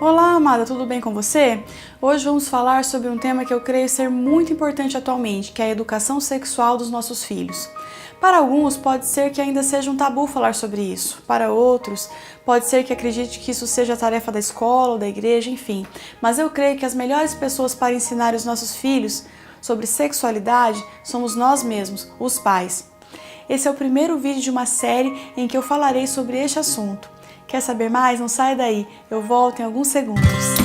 Olá, amada, tudo bem com você? Hoje vamos falar sobre um tema que eu creio ser muito importante atualmente, que é a educação sexual dos nossos filhos. Para alguns, pode ser que ainda seja um tabu falar sobre isso. Para outros, pode ser que acredite que isso seja tarefa da escola ou da igreja, enfim. Mas eu creio que as melhores pessoas para ensinar os nossos filhos sobre sexualidade somos nós mesmos, os pais. Esse é o primeiro vídeo de uma série em que eu falarei sobre este assunto. Quer saber mais? Não sai daí, eu volto em alguns segundos.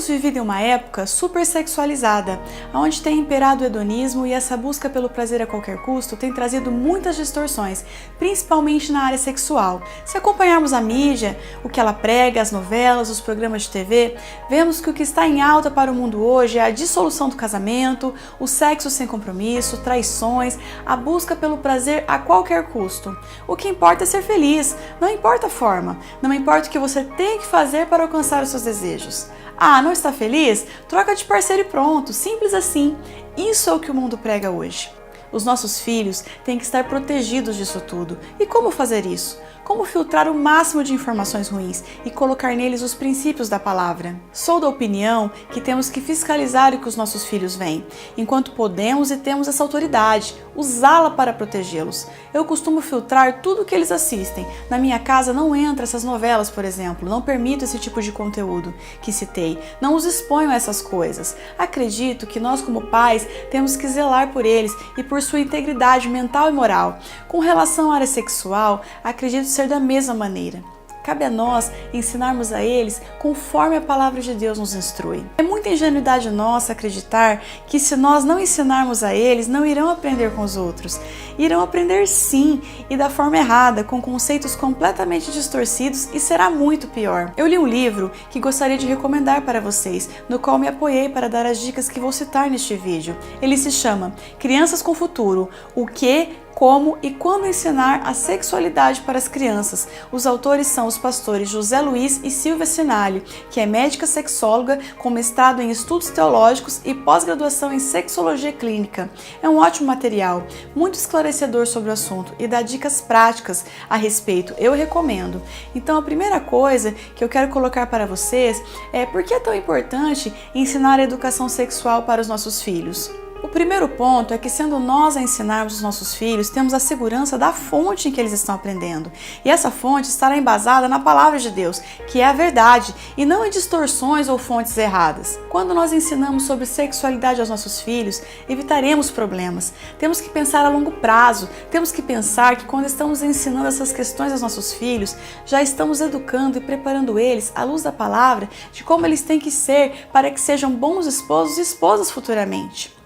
Temos vivido em uma época super sexualizada, onde tem imperado o hedonismo e essa busca pelo prazer a qualquer custo tem trazido muitas distorções, principalmente na área sexual. Se acompanharmos a mídia, o que ela prega, as novelas, os programas de TV, vemos que o que está em alta para o mundo hoje é a dissolução do casamento, o sexo sem compromisso, traições, a busca pelo prazer a qualquer custo. O que importa é ser feliz, não importa a forma, não importa o que você tem que fazer para alcançar os seus desejos. Ah, não está feliz? Troca de parceiro e pronto, simples assim. Isso é o que o mundo prega hoje. Os nossos filhos têm que estar protegidos disso tudo. E como fazer isso? Como filtrar o máximo de informações ruins e colocar neles os princípios da palavra? Sou da opinião que temos que fiscalizar o que os nossos filhos veem, enquanto podemos e temos essa autoridade, usá-la para protegê-los. Eu costumo filtrar tudo o que eles assistem. Na minha casa não entra essas novelas, por exemplo, não permito esse tipo de conteúdo que citei, não os exponho a essas coisas. Acredito que nós como pais temos que zelar por eles e por sua integridade mental e moral. Com relação à área sexual, acredito ser da mesma maneira. Cabe a nós ensinarmos a eles conforme a palavra de Deus nos instrui. É muita ingenuidade nossa acreditar que se nós não ensinarmos a eles, não irão aprender com os outros. Irão aprender sim, e da forma errada, com conceitos completamente distorcidos, e será muito pior. Eu li um livro que gostaria de recomendar para vocês, no qual me apoiei para dar as dicas que vou citar neste vídeo. Ele se chama Crianças com Futuro: O que, como e quando ensinar a sexualidade para as crianças. Os autores são os pastores José Luiz e Silvia Sinali, que é médica sexóloga com mestrado em estudos teológicos e pós-graduação em sexologia clínica. É um ótimo material, muito esclarecedor sobre o assunto e dá dicas práticas a respeito. Eu recomendo. Então a primeira coisa que eu quero colocar para vocês é por que é tão importante ensinar a educação sexual para os nossos filhos. O primeiro ponto é que, sendo nós a ensinarmos os nossos filhos, temos a segurança da fonte em que eles estão aprendendo. E essa fonte estará embasada na palavra de Deus, que é a verdade, e não em distorções ou fontes erradas. Quando nós ensinamos sobre sexualidade aos nossos filhos, evitaremos problemas. Temos que pensar a longo prazo, temos que pensar que quando estamos ensinando essas questões aos nossos filhos, já estamos educando e preparando eles, à luz da palavra, de como eles têm que ser para que sejam bons esposos e esposas futuramente.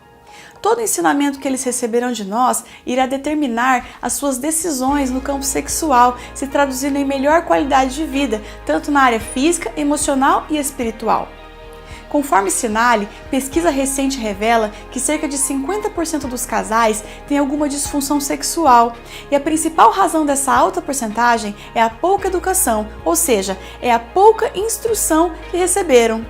Todo o ensinamento que eles receberão de nós irá determinar as suas decisões no campo sexual, se traduzindo em melhor qualidade de vida, tanto na área física, emocional e espiritual. Conforme Sinali, pesquisa recente revela que cerca de 50% dos casais têm alguma disfunção sexual, e a principal razão dessa alta porcentagem é a pouca educação, ou seja, é a pouca instrução que receberam.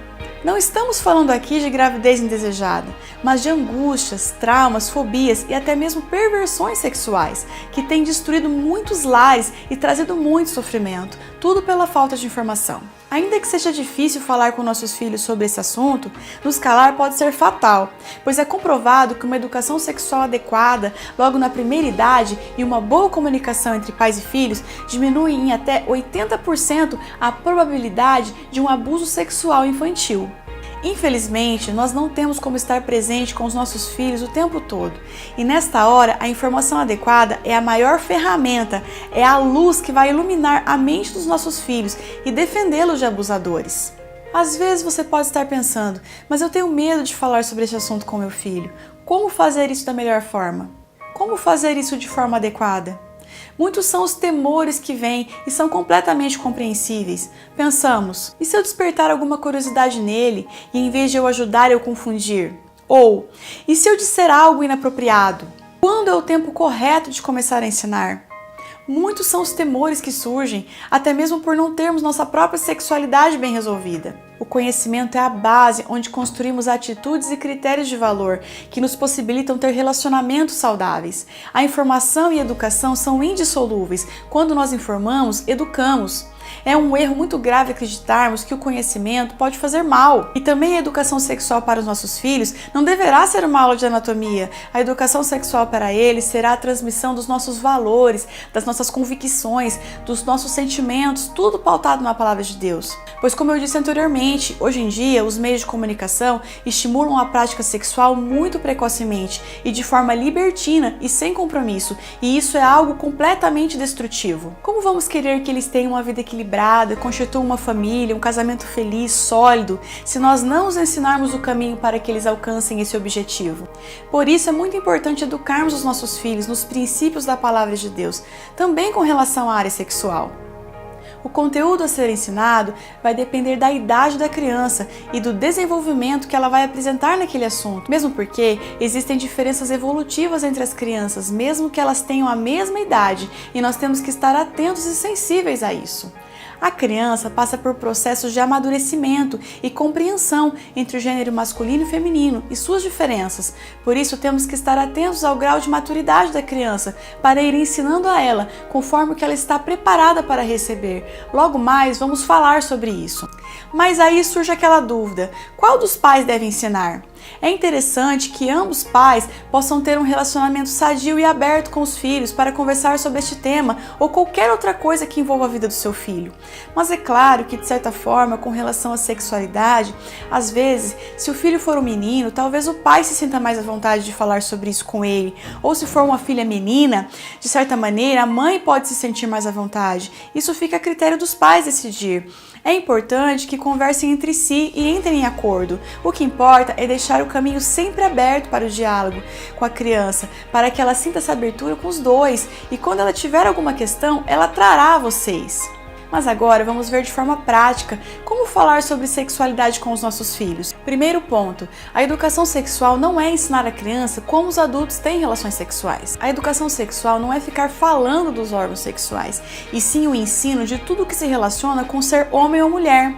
Não estamos falando aqui de gravidez indesejada, mas de angústias, traumas, fobias e até mesmo perversões sexuais, que têm destruído muitos lares e trazido muito sofrimento, tudo pela falta de informação. Ainda que seja difícil falar com nossos filhos sobre esse assunto, nos calar pode ser fatal, pois é comprovado que uma educação sexual adequada logo na primeira idade e uma boa comunicação entre pais e filhos diminuem em até 80% a probabilidade de um abuso sexual infantil. Infelizmente, nós não temos como estar presente com os nossos filhos o tempo todo. E nesta hora, a informação adequada é a maior ferramenta, é a luz que vai iluminar a mente dos nossos filhos e defendê-los de abusadores. Às vezes você pode estar pensando, mas eu tenho medo de falar sobre esse assunto com meu filho. Como fazer isso da melhor forma? Como fazer isso de forma adequada? Muitos são os temores que vêm e são completamente compreensíveis. Pensamos, e se eu despertar alguma curiosidade nele e em vez de eu ajudar eu confundir? Ou, e se eu disser algo inapropriado? Quando é o tempo correto de começar a ensinar? Muitos são os temores que surgem, até mesmo por não termos nossa própria sexualidade bem resolvida. O conhecimento é a base onde construímos atitudes e critérios de valor que nos possibilitam ter relacionamentos saudáveis. A informação e a educação são indissolúveis. Quando nós informamos, educamos. É um erro muito grave acreditarmos que o conhecimento pode fazer mal. E também a educação sexual para os nossos filhos não deverá ser uma aula de anatomia. A educação sexual para eles será a transmissão dos nossos valores, das nossas convicções, dos nossos sentimentos, tudo pautado na palavra de Deus. Pois, como eu disse anteriormente, hoje em dia os meios de comunicação estimulam a prática sexual muito precocemente e de forma libertina e sem compromisso, e isso é algo completamente destrutivo. Como vamos querer que eles tenham uma vida equilibrada, constituam uma família, um casamento feliz, sólido, se nós não os ensinarmos o caminho para que eles alcancem esse objetivo? Por isso é muito importante educarmos os nossos filhos nos princípios da palavra de Deus, também com relação à área sexual. O conteúdo a ser ensinado vai depender da idade da criança e do desenvolvimento que ela vai apresentar naquele assunto, mesmo porque existem diferenças evolutivas entre as crianças, mesmo que elas tenham a mesma idade, e nós temos que estar atentos e sensíveis a isso. A criança passa por processos de amadurecimento e compreensão entre o gênero masculino e feminino e suas diferenças. Por isso, temos que estar atentos ao grau de maturidade da criança para ir ensinando a ela conforme que ela está preparada para receber. Logo mais, vamos falar sobre isso. Mas aí surge aquela dúvida: qual dos pais deve ensinar? É interessante que ambos pais possam ter um relacionamento sadio e aberto com os filhos para conversar sobre este tema ou qualquer outra coisa que envolva a vida do seu filho. Mas é claro que, de certa forma, com relação à sexualidade, às vezes, se o filho for um menino, talvez o pai se sinta mais à vontade de falar sobre isso com ele. Ou se for uma filha menina, de certa maneira, a mãe pode se sentir mais à vontade. Isso fica a critério dos pais decidir. É importante que conversem entre si e entrem em acordo. O que importa é deixar o caminho sempre aberto para o diálogo com a criança, para que ela sinta essa abertura com os dois, e quando ela tiver alguma questão, ela trará a vocês. Mas agora vamos ver de forma prática como falar sobre sexualidade com os nossos filhos. Primeiro ponto: a educação sexual não é ensinar a criança como os adultos têm relações sexuais. A educação sexual não é ficar falando dos órgãos sexuais, e sim o ensino de tudo que se relaciona com ser homem ou mulher.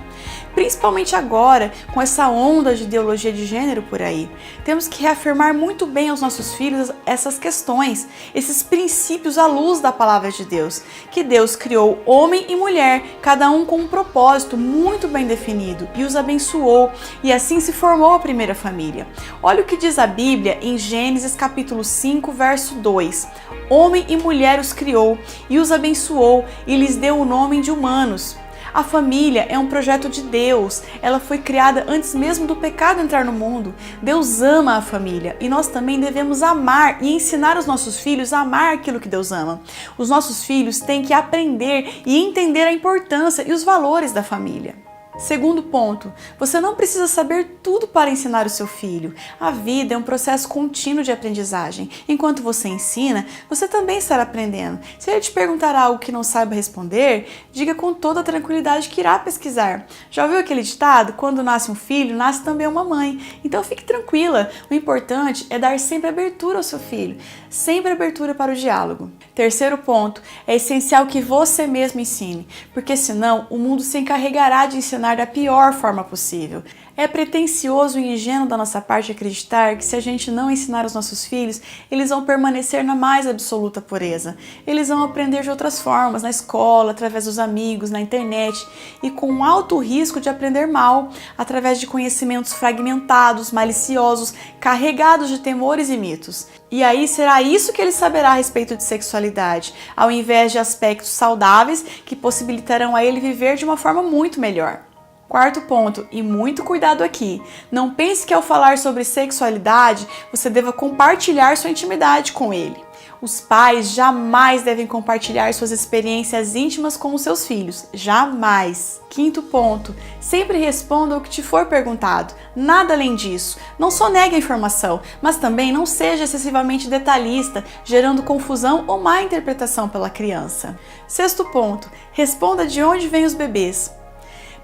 Principalmente agora, com essa onda de ideologia de gênero por aí. Temos que reafirmar muito bem aos nossos filhos essas questões, esses princípios à luz da palavra de Deus, que Deus criou homem e mulher, cada um com um propósito muito bem definido, e os abençoou, e assim se formou a primeira família. Olha o que diz a Bíblia em Gênesis capítulo 5, verso 2. Homem e mulher os criou, e os abençoou, e lhes deu o nome de humanos. A família é um projeto de Deus, ela foi criada antes mesmo do pecado entrar no mundo. Deus ama a família e nós também devemos amar e ensinar os nossos filhos a amar aquilo que Deus ama. Os nossos filhos têm que aprender e entender a importância e os valores da família. Segundo ponto, você não precisa saber tudo para ensinar o seu filho. A vida é um processo contínuo de aprendizagem. Enquanto você ensina, você também estará aprendendo. Se ele te perguntar algo que não saiba responder, diga com toda a tranquilidade que irá pesquisar. Já ouviu aquele ditado? Quando nasce um filho, nasce também uma mãe. Então fique tranquila. O importante é dar sempre abertura ao seu filho. Sempre abertura para o diálogo. Terceiro ponto, é essencial que você mesmo ensine, porque senão o mundo se encarregará de ensinar da pior forma possível. É pretensioso e ingênuo da nossa parte acreditar que se a gente não ensinar os nossos filhos, eles vão permanecer na mais absoluta pureza. Eles vão aprender de outras formas, na escola, através dos amigos, na internet, e com alto risco de aprender mal, através de conhecimentos fragmentados, maliciosos, carregados de temores e mitos. E aí será isso que ele saberá a respeito de sexualidade, ao invés de aspectos saudáveis que possibilitarão a ele viver de uma forma muito melhor. Quarto ponto, e muito cuidado aqui, não pense que ao falar sobre sexualidade, você deva compartilhar sua intimidade com ele. Os pais jamais devem compartilhar suas experiências íntimas com os seus filhos, jamais. Quinto ponto, sempre responda o que te for perguntado, nada além disso. Não só negue a informação, mas também não seja excessivamente detalhista, gerando confusão ou má interpretação pela criança. Sexto ponto, responda de onde vêm os bebês.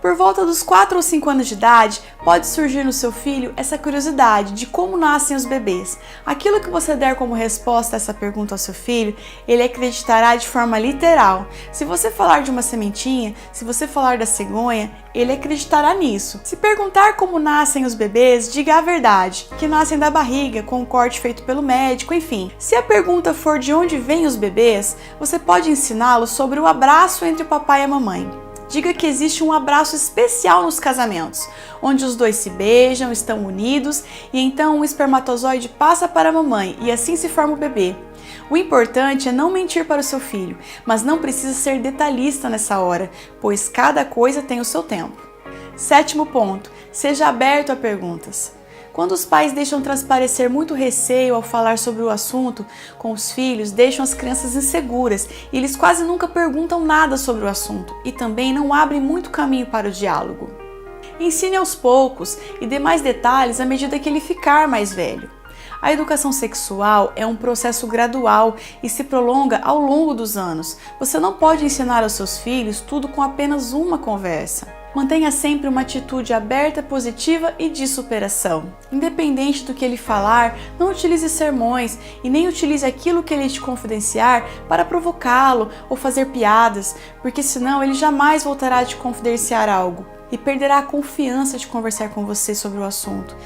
Por volta dos 4 ou 5 anos de idade, pode surgir no seu filho essa curiosidade de como nascem os bebês. Aquilo que você der como resposta a essa pergunta ao seu filho, ele acreditará de forma literal. Se você falar de uma sementinha, se você falar da cegonha, ele acreditará nisso. Se perguntar como nascem os bebês, diga a verdade, que nascem da barriga, com um corte feito pelo médico, enfim. Se a pergunta for de onde vêm os bebês, você pode ensiná-lo sobre o abraço entre o papai e a mamãe. Diga que existe um abraço especial nos casamentos, onde os dois se beijam, estão unidos e então o espermatozoide passa para a mamãe e assim se forma o bebê. O importante é não mentir para o seu filho, mas não precisa ser detalhista nessa hora, pois cada coisa tem o seu tempo. 7º ponto, seja aberto a perguntas. Quando os pais deixam transparecer muito receio ao falar sobre o assunto com os filhos, deixam as crianças inseguras e eles quase nunca perguntam nada sobre o assunto e também não abrem muito caminho para o diálogo. Ensine aos poucos e dê mais detalhes à medida que ele ficar mais velho. A educação sexual é um processo gradual e se prolonga ao longo dos anos. Você não pode ensinar aos seus filhos tudo com apenas uma conversa. Mantenha sempre uma atitude aberta, positiva e de superação. Independente do que ele falar, não utilize sermões e nem utilize aquilo que ele te confidenciar para provocá-lo ou fazer piadas, porque senão ele jamais voltará a te confidenciar algo e perderá a confiança de conversar com você sobre o assunto.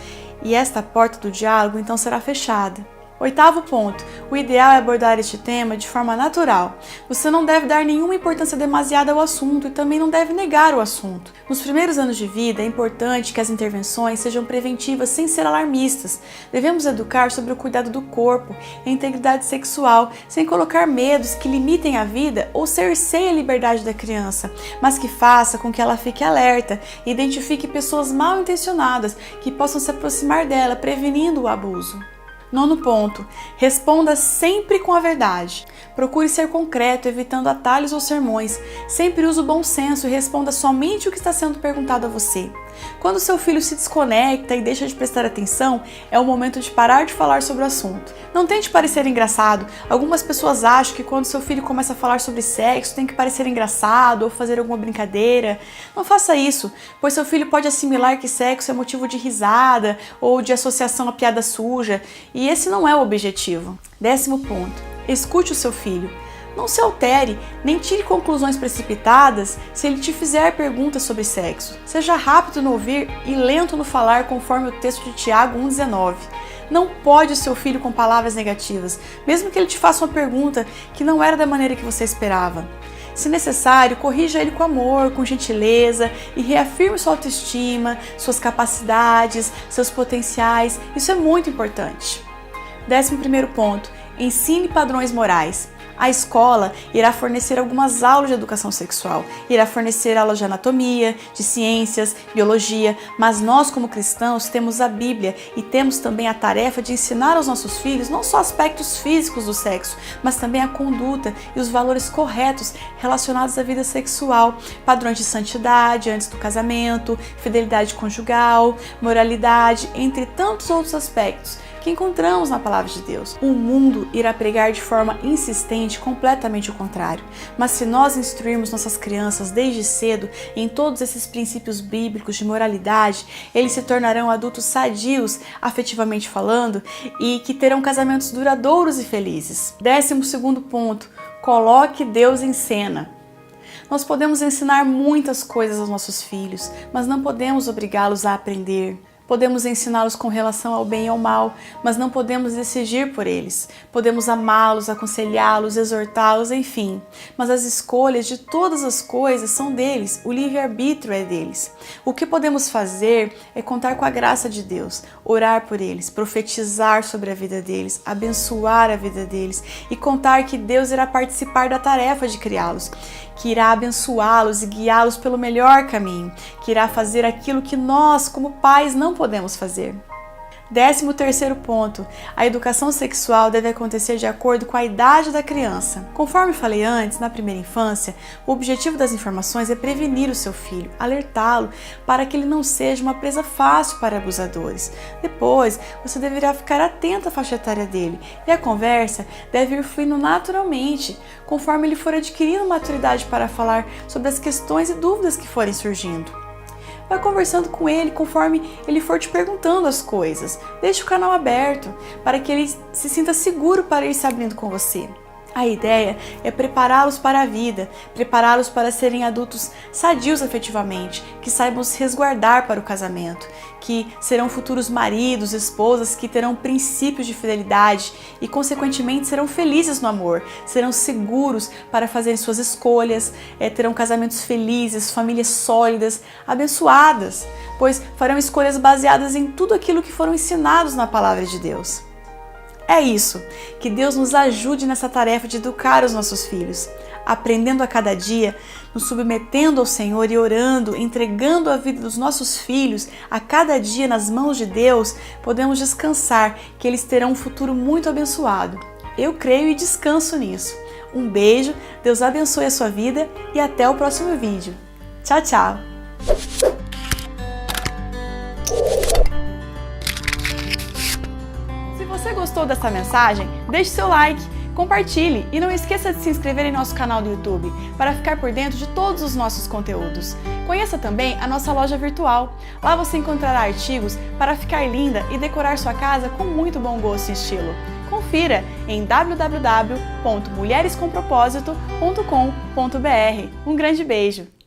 E esta porta do diálogo então será fechada. 8º ponto, o ideal é abordar este tema de forma natural. Você não deve dar nenhuma importância demasiada ao assunto e também não deve negar o assunto. Nos primeiros anos de vida é importante que as intervenções sejam preventivas sem ser alarmistas. Devemos educar sobre o cuidado do corpo e a integridade sexual, sem colocar medos que limitem a vida ou cerceiem a liberdade da criança, mas que faça com que ela fique alerta e identifique pessoas mal intencionadas que possam se aproximar dela, prevenindo o abuso. 9º ponto, responda sempre com a verdade. Procure ser concreto, evitando atalhos ou sermões. Sempre use o bom senso e responda somente o que está sendo perguntado a você. Quando seu filho se desconecta e deixa de prestar atenção, é o momento de parar de falar sobre o assunto. Não tente parecer engraçado. Algumas pessoas acham que quando seu filho começa a falar sobre sexo, tem que parecer engraçado ou fazer alguma brincadeira. Não faça isso, pois seu filho pode assimilar que sexo é motivo de risada ou de associação a piada suja, e esse não é o objetivo. 10º ponto, escute o seu filho. Não se altere, nem tire conclusões precipitadas se ele te fizer perguntas sobre sexo. Seja rápido no ouvir e lento no falar, conforme o texto de Tiago 1,19. Não pode o seu filho com palavras negativas, mesmo que ele te faça uma pergunta que não era da maneira que você esperava. Se necessário, corrija ele com amor, com gentileza e reafirme sua autoestima, suas capacidades, seus potenciais. Isso é muito importante. 11º ponto, ensine padrões morais. A escola irá fornecer algumas aulas de educação sexual, irá fornecer aulas de anatomia, de ciências, biologia, mas nós como cristãos temos a Bíblia e temos também a tarefa de ensinar aos nossos filhos não só aspectos físicos do sexo, mas também a conduta e os valores corretos relacionados à vida sexual, padrões de santidade antes do casamento, fidelidade conjugal, moralidade, entre tantos outros aspectos que encontramos na Palavra de Deus. O mundo irá pregar de forma insistente completamente o contrário, mas se nós instruirmos nossas crianças desde cedo em todos esses princípios bíblicos de moralidade, eles se tornarão adultos sadios, afetivamente falando, e que terão casamentos duradouros e felizes. 12º ponto, coloque Deus em cena. Nós podemos ensinar muitas coisas aos nossos filhos, mas não podemos obrigá-los a aprender. Podemos ensiná-los com relação ao bem e ao mal, mas não podemos decidir por eles. Podemos amá-los, aconselhá-los, exortá-los, enfim. Mas as escolhas de todas as coisas são deles, o livre-arbítrio é deles. O que podemos fazer é contar com a graça de Deus, orar por eles, profetizar sobre a vida deles, abençoar a vida deles e contar que Deus irá participar da tarefa de criá-los, que irá abençoá-los e guiá-los pelo melhor caminho, que irá fazer aquilo que nós, como pais, não podemos fazer. 13º ponto, a educação sexual deve acontecer de acordo com a idade da criança. Conforme falei antes, na primeira infância, o objetivo das informações é prevenir o seu filho, alertá-lo para que ele não seja uma presa fácil para abusadores. Depois, você deverá ficar atento à faixa etária dele e a conversa deve ir fluindo naturalmente, conforme ele for adquirindo maturidade para falar sobre as questões e dúvidas que forem surgindo. Vai conversando com ele conforme ele for te perguntando as coisas. Deixe o canal aberto para que ele se sinta seguro para ir se abrindo com você. A ideia é prepará-los para a vida, prepará-los para serem adultos sadios afetivamente, que saibam se resguardar para o casamento, que serão futuros maridos, esposas, que terão princípios de fidelidade e, consequentemente, serão felizes no amor, serão seguros para fazerem suas escolhas, terão casamentos felizes, famílias sólidas, abençoadas, pois farão escolhas baseadas em tudo aquilo que foram ensinados na palavra de Deus. É isso, que Deus nos ajude nessa tarefa de educar os nossos filhos, aprendendo a cada dia, nos submetendo ao Senhor e orando, entregando a vida dos nossos filhos a cada dia nas mãos de Deus, podemos descansar que eles terão um futuro muito abençoado. Eu creio e descanso nisso. Um beijo, Deus abençoe a sua vida e até o próximo vídeo. Tchau, tchau! Se você gostou dessa mensagem, deixe seu like, compartilhe e não esqueça de se inscrever em nosso canal do YouTube para ficar por dentro de todos os nossos conteúdos. Conheça também a nossa loja virtual. Lá você encontrará artigos para ficar linda e decorar sua casa com muito bom gosto e estilo. Confira em www.mulherescompropósito.com.br. Um grande beijo!